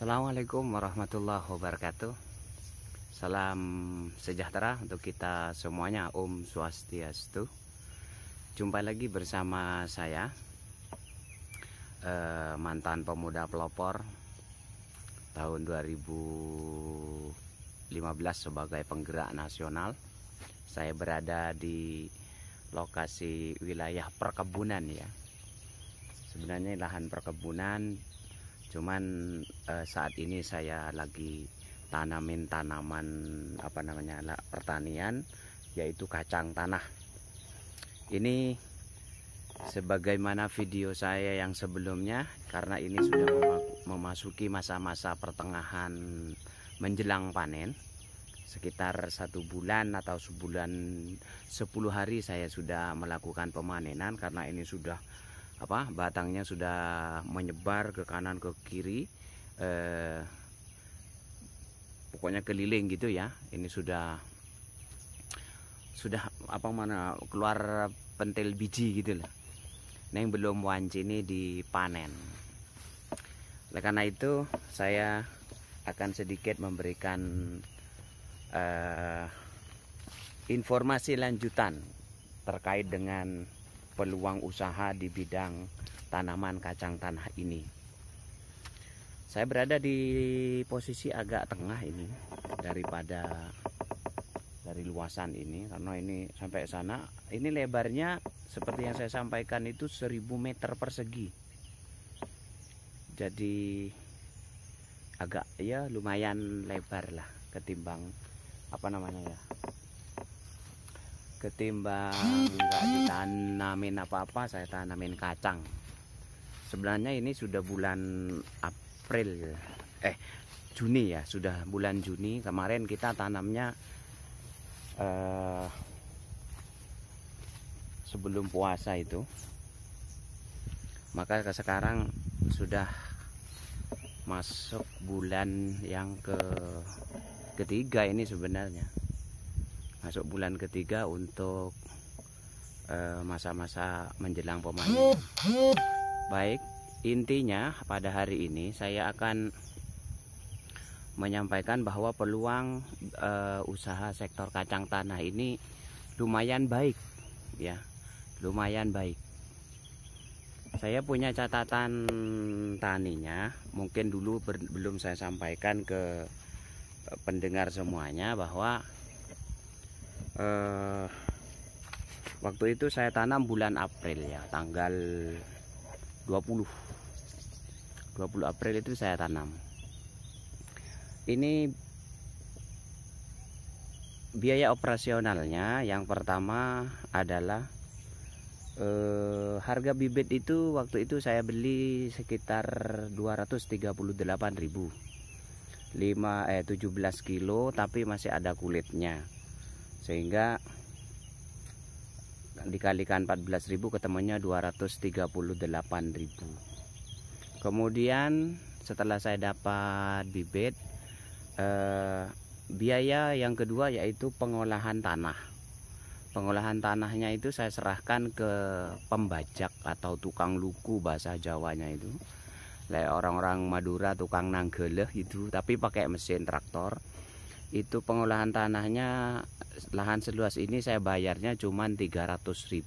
Assalamualaikum warahmatullahi wabarakatuh. Salam sejahtera untuk kita semuanya. Om Swastiastu. Jumpa lagi bersama saya, mantan pemuda pelopor tahun 2015 sebagai penggerak nasional. Saya berada di lokasi wilayah perkebunan ya. Sebenarnya lahan perkebunan, cuman saat ini saya lagi tanamin tanaman pertanian, yaitu kacang tanah. Ini sebagaimana video saya yang sebelumnya, karena ini sudah memasuki masa-masa pertengahan menjelang panen. Sekitar 1 bulan atau sebulan 10 hari saya sudah melakukan pemanenan, karena ini sudah batangnya sudah menyebar ke kanan ke kiri, pokoknya keliling gitu ya. Ini sudah keluar pentil biji gitu loh. Nah, yang belum wanci ini dipanen. Oleh karena itu saya akan sedikit memberikan informasi lanjutan terkait dengan peluang usaha di bidang tanaman kacang tanah ini. Saya berada di posisi agak tengah ini dari luasan ini, karena ini sampai sana. Ini lebarnya seperti yang saya sampaikan itu 1000 meter persegi. Jadi agak ya lumayan lebar lah ketimbang ketimbang nggak ditanamin apa-apa. Saya tanamin kacang. Sebenarnya ini sudah bulan Juni ya, sudah bulan Juni. Kemarin kita tanamnya sebelum puasa itu. Maka sekarang sudah masuk bulan yang ketiga ini sebenarnya. Masuk bulan ketiga untuk masa-masa menjelang pemanen. Baik, intinya pada hari ini saya akan menyampaikan bahwa peluang usaha sektor kacang tanah ini lumayan baik ya, lumayan baik. Saya punya catatan taninya, mungkin dulu belum saya sampaikan ke pendengar semuanya, bahwa waktu itu saya tanam bulan April ya, tanggal 20 April itu saya tanam. Ini biaya operasionalnya, yang pertama adalah harga bibit itu waktu itu saya beli sekitar 238.000, 17 kilo, tapi masih ada kulitnya, sehingga dikalikan 14.000 ketemunya 238.000. Kemudian setelah saya dapat bibit, biaya yang kedua yaitu pengolahan tanah. Pengolahan tanahnya itu saya serahkan ke pembajak atau tukang luku bahasa Jawanya itu. Orang-orang Madura tukang nanggeleh itu, tapi pakai mesin traktor. Itu pengolahan tanahnya, lahan seluas ini saya bayarnya cuma 300.000.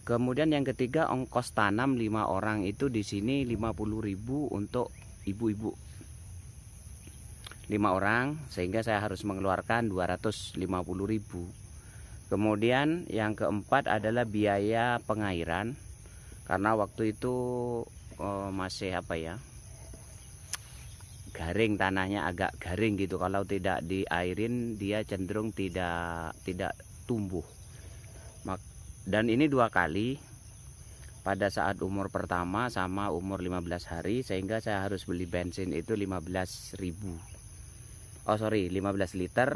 Kemudian yang ketiga, ongkos tanam 5 orang itu di sini 50.000 untuk ibu-ibu 5 orang, sehingga saya harus mengeluarkan 250.000. Kemudian yang keempat adalah biaya pengairan, karena waktu itu masih garing, tanahnya agak garing gitu. Kalau tidak diairin dia cenderung tidak tumbuh. Dan ini 2 kali, pada saat umur pertama sama umur 15 hari, sehingga saya harus beli bensin itu 15 liter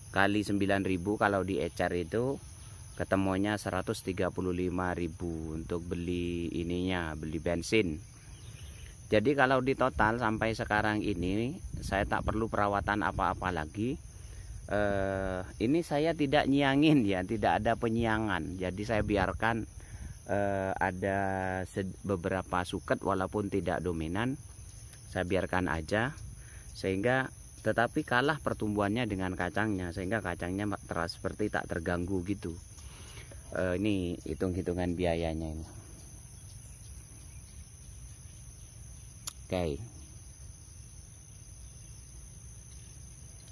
kali 9.000. Kalau diecer itu ketemunya 135.000 untuk beli bensin. Jadi kalau di total sampai sekarang ini saya tak perlu perawatan apa-apa lagi. Ini saya tidak nyiangin ya, tidak ada penyiangan. Jadi saya biarkan ada beberapa suket walaupun tidak dominan, saya biarkan aja, sehingga tetapi kalah pertumbuhannya dengan kacangnya, sehingga kacangnya seperti tak terganggu gitu. Ini hitung-hitungan biayanya ini. Oke.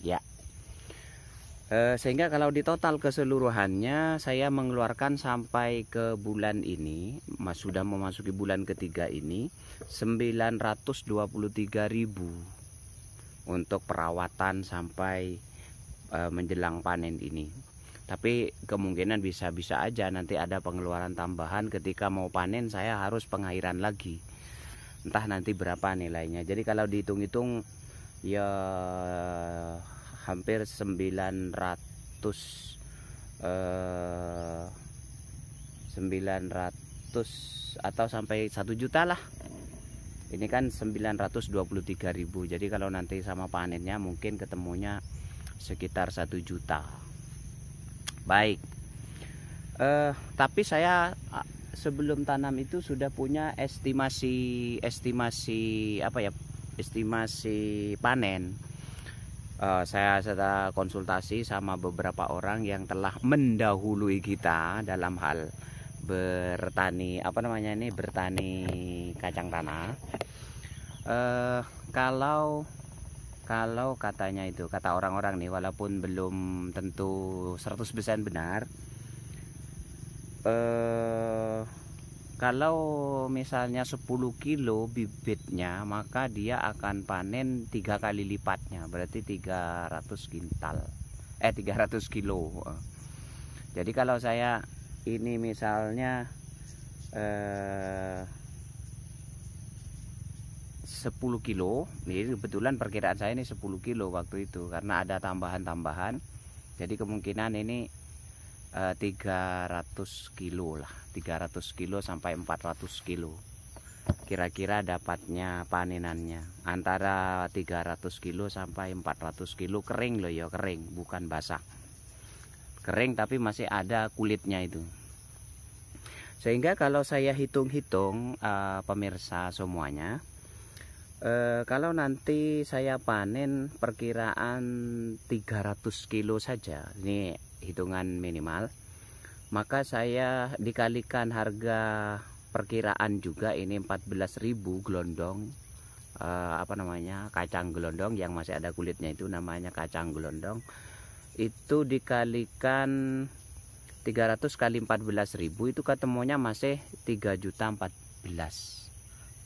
Ya. Sehingga kalau di total keseluruhannya saya mengeluarkan sampai ke bulan ini, sudah memasuki bulan ketiga ini, 923.000 untuk perawatan sampai menjelang panen ini. Tapi kemungkinan bisa-bisa aja nanti ada pengeluaran tambahan ketika mau panen, saya harus pengairan lagi. Entah nanti berapa nilainya. Jadi kalau dihitung-hitung ya hampir 900 atau sampai 1 juta lah. Ini kan 923.000. Jadi kalau nanti sama panennya mungkin ketemunya sekitar 1 juta. Baik. Tapi saya sebelum tanam itu sudah punya estimasi panen. Saya sudah konsultasi sama beberapa orang yang telah mendahului kita dalam hal bertani kacang tanah. Kalau katanya itu, kata orang-orang nih, walaupun belum tentu 100% benar, kalau misalnya 10 kilo bibitnya, maka dia akan panen 3 kali lipatnya, berarti 300 kilo. Jadi kalau saya ini misalnya 10 kilo, ini kebetulan perkiraan saya ini 10 kilo waktu itu, karena ada tambahan-tambahan. Jadi kemungkinan ini 300 kilo lah, 300 kilo sampai 400 kilo kira-kira dapatnya panenannya, antara 300 kilo sampai 400 kilo. Kering loh ya, kering, bukan basah, kering tapi masih ada kulitnya itu. Sehingga kalau saya hitung-hitung pemirsa semuanya, kalau nanti saya panen perkiraan 300 kilo saja, ini hitungan minimal, maka saya dikalikan harga perkiraan juga, ini 14.000 gelondong, kacang gelondong yang masih ada kulitnya, itu namanya kacang gelondong. Itu dikalikan 300 kali 14.000, itu ketemunya masih 3.014.000,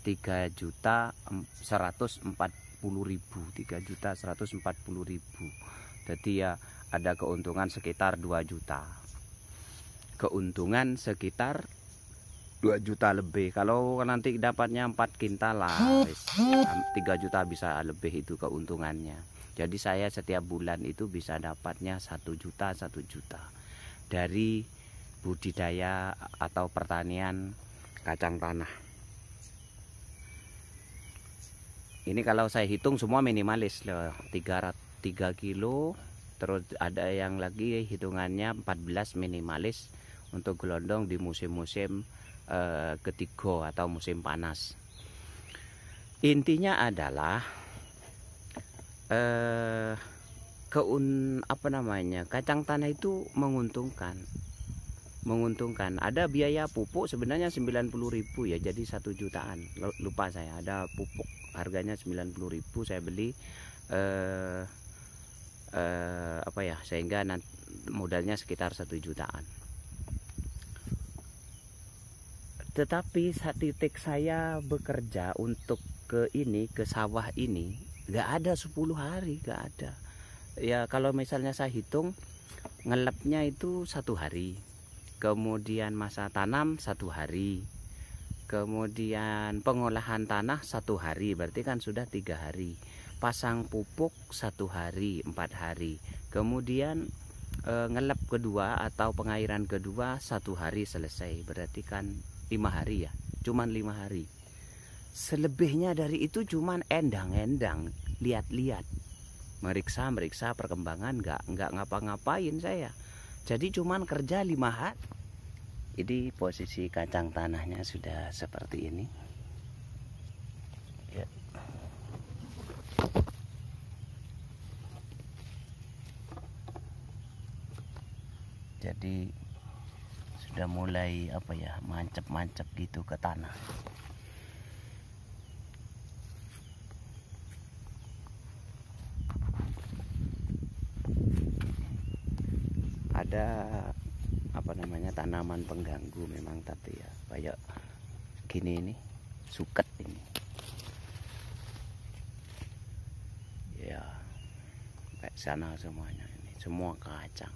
3.140.000, 3.140.000. Jadi ya ada keuntungan sekitar 2 juta. Keuntungan sekitar 2 juta lebih. Kalau nanti dapatnya 4 kintal lah, 3 juta bisa lebih itu keuntungannya. Jadi saya setiap bulan itu bisa dapatnya 1 juta dari budidaya atau pertanian kacang tanah. Ini kalau saya hitung semua minimalis loh, 3 kilo. Terus ada yang lagi hitungannya 14 minimalis untuk gelondong di musim-musim ketiga atau musim panas. Intinya adalah kacang tanah itu menguntungkan. Ada biaya pupuk sebenarnya 90.000 ya, jadi 1 jutaan. Lupa saya, ada pupuk harganya 90.000, saya beli sehingga modalnya sekitar 1 jutaan. Tetapi saat titik saya bekerja untuk ke sawah ini, nggak ada 10 hari, nggak ada. Ya kalau misalnya saya hitung, ngelepnya itu 1 hari, kemudian masa tanam 1 hari, kemudian pengolahan tanah 1 hari, berarti kan sudah 3 hari. Pasang pupuk 1 hari, 4 hari, kemudian ngelep kedua atau pengairan kedua 1 hari selesai, berarti kan 5 hari ya, cuman 5 hari. Selebihnya dari itu cuman endang-endang, lihat-lihat, meriksa perkembangan, nggak ngapa-ngapain saya. Jadi cuman kerja 5 Ini posisi kacang tanahnya sudah seperti ini ya. Jadi sudah mulai mancep-mancep gitu ke tanah. Ada tanaman pengganggu memang, tapi ya kayak gini ini suket ini ya, kayak sana semuanya ini semua kacang.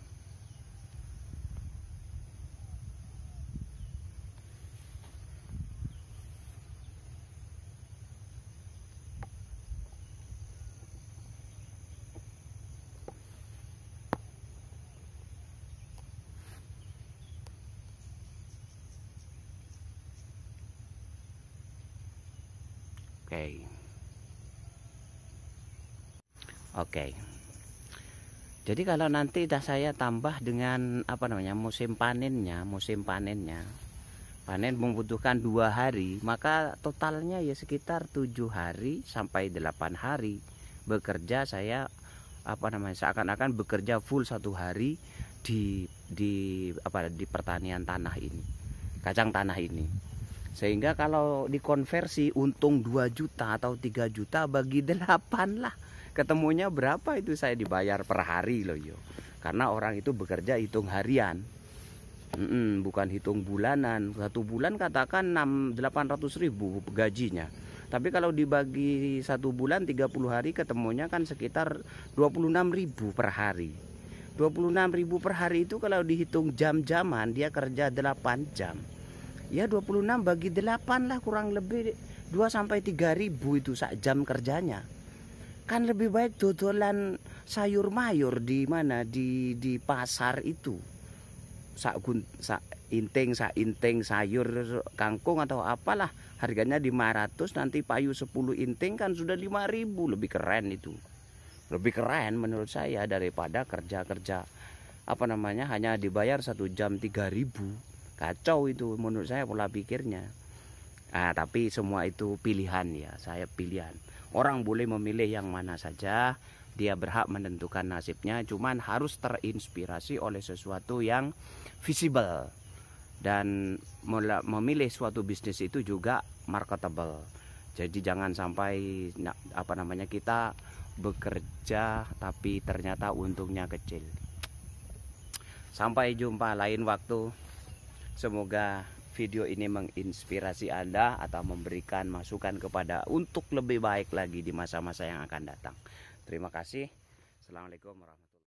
Oke. Jadi kalau nanti saya tambah dengan musim panennya, panen membutuhkan 2 hari, maka totalnya ya sekitar 7 hari sampai 8 hari bekerja saya seakan-akan bekerja full 1 hari di pertanian tanah ini, kacang tanah ini. Sehingga kalau dikonversi untung 2 juta atau 3 juta bagi 8 lah. Ketemunya berapa itu saya dibayar per hari loh yo. Karena orang itu bekerja hitung harian. Bukan hitung bulanan. 1 bulan katakan 800.000 gajinya. Tapi kalau dibagi 1 bulan 30 hari ketemunya kan sekitar 26.000 per hari. 26.000 per hari itu kalau dihitung jam-jaman dia kerja 8 jam. Ya 26 bagi 8 lah, kurang lebih 2 sampai 3.000 itu sak jam kerjanya. Kan lebih baik dodolan sayur mayur di mana di pasar itu. Sak inting sayur kangkung atau apalah harganya 500, nanti payu 10 inting kan sudah 5.000, lebih keren itu. Lebih keren menurut saya daripada kerja-kerja hanya dibayar 1 jam 3.000. Kacau itu menurut saya pola pikirnya. Tapi semua itu pilihan ya, saya pilihan. Orang boleh memilih yang mana saja, dia berhak menentukan nasibnya, cuman harus terinspirasi oleh sesuatu yang visible. Dan memilih suatu bisnis itu juga marketable. Jadi jangan sampai kita bekerja tapi ternyata untungnya kecil. Sampai jumpa lain waktu. Semoga video ini menginspirasi Anda atau memberikan masukan kepada untuk lebih baik lagi di masa-masa yang akan datang. Terima kasih. Assalamualaikum warahmatullahi wabarakatuh.